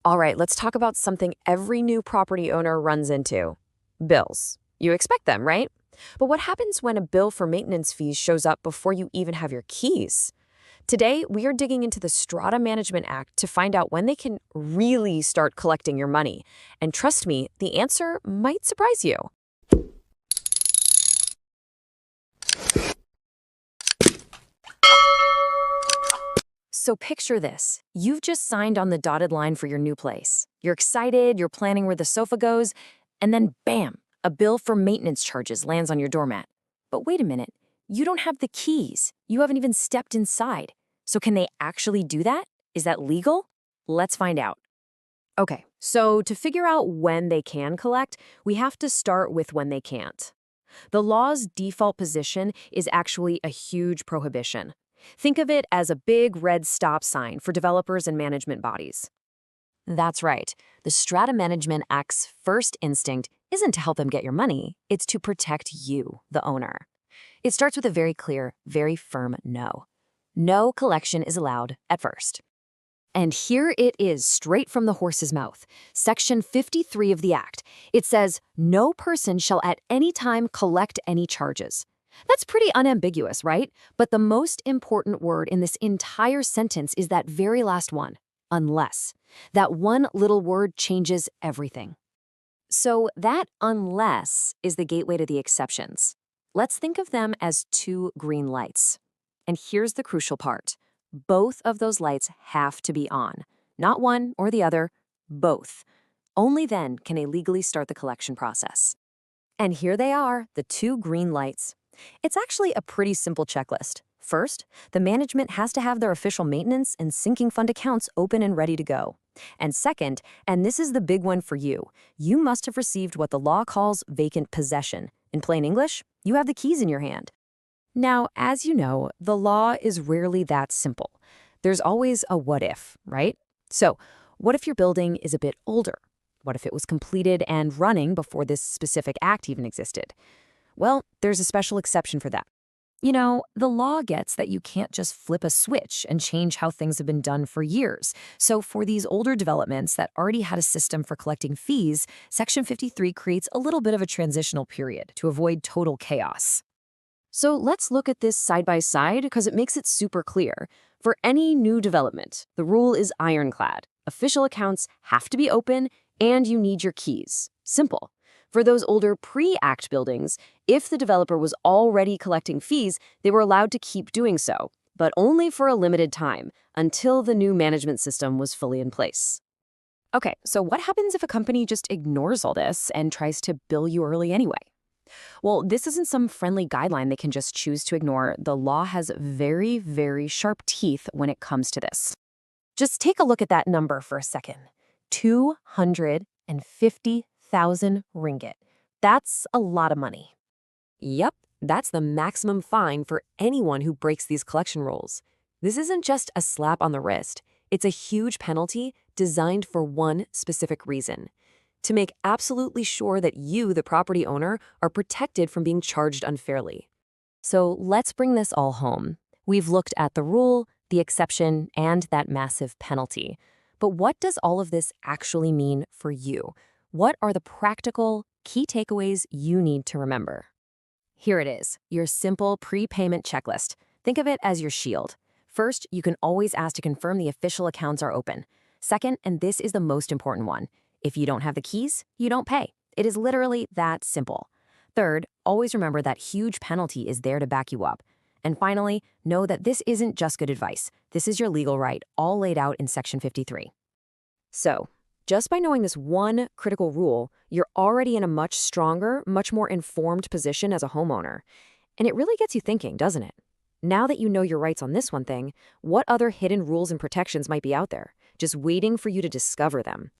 All right, let's talk about something every new property owner runs into. Bills. You expect them, right? But what happens when a bill for maintenance fees shows up before you even have your keys? Today, we are digging into the Strata Management Act to find out when they can really start collecting your money. And trust me, the answer might surprise you. So picture this. You've just signed on the dotted line for your new place. You're excited, you're planning where the sofa goes, and then bam, a bill for maintenance charges lands on your doormat. But wait a minute, you don't have the keys. You haven't even stepped inside. So can they actually do that? Is that legal? Let's find out. Okay, so to figure out when they can collect, we have to start with when they can't. The law's default position is actually a huge prohibition. Think of it as a big red stop sign for developers and management bodies. That's right. The Strata Management Act's first instinct isn't to help them get your money, it's to protect you, the owner. It starts with a very clear, very firm no. No collection is allowed at first. And here it is, straight from the horse's mouth. Section 53 of the Act. It says, no person shall at any time collect any charges. That's pretty unambiguous, right? But the most important word in this entire sentence is that very last one, unless. That one little word changes everything. So that unless is the gateway to the exceptions. Let's think of them as two green lights. And here's the crucial part. Both of those lights have to be on. Not one or the other, both. Only then can they legally start the collection process. And here they are, the two green lights. It's actually a pretty simple checklist. First, the management has to have their official maintenance and sinking fund accounts open and ready to go. And second, and this is the big one for you, you must have received what the law calls vacant possession. In plain English, you have the keys in your hand. Now, as you know, the law is rarely that simple. There's always a what if, right? So, what if your building is a bit older? What if it was completed and running before this specific act even existed? Well, there's a special exception for that. You know, the law gets that you can't just flip a switch and change how things have been done for years. So for these older developments that already had a system for collecting fees, Section 53 creates a little bit of a transitional period to avoid total chaos. So let's look at this side by side because it makes it super clear. For any new development, the rule is ironclad. Official accounts have to be open and you need your keys. Simple. For those older pre-act buildings, if the developer was already collecting fees, they were allowed to keep doing so, but only for a limited time, until the new management system was fully in place. Okay, so what happens if a company just ignores all this and tries to bill you early anyway? Well, this isn't some friendly guideline they can just choose to ignore. The law has very, very sharp teeth when it comes to this. Just take a look at that number for a second. 250,000 ringgit. That's a lot of money. Yep, that's the maximum fine for anyone who breaks these collection rules. This isn't just a slap on the wrist. It's a huge penalty designed for one specific reason: to make absolutely sure that you, the property owner, are protected from being charged unfairly. So let's bring this all home. We've looked at the rule, the exception, and that massive penalty. But what does all of this actually mean for you? What are the practical, key takeaways you need to remember? Here it is, your simple prepayment checklist. Think of it as your shield. First, you can always ask to confirm the official accounts are open. Second, and this is the most important one, if you don't have the keys, you don't pay. It is literally that simple. Third, always remember that huge penalty is there to back you up. And finally, know that this isn't just good advice. This is your legal right, all laid out in Section 53. So, just by knowing this one critical rule, you're already in a much stronger, much more informed position as a homeowner. And it really gets you thinking, doesn't it? Now that you know your rights on this one thing, what other hidden rules and protections might be out there, just waiting for you to discover them?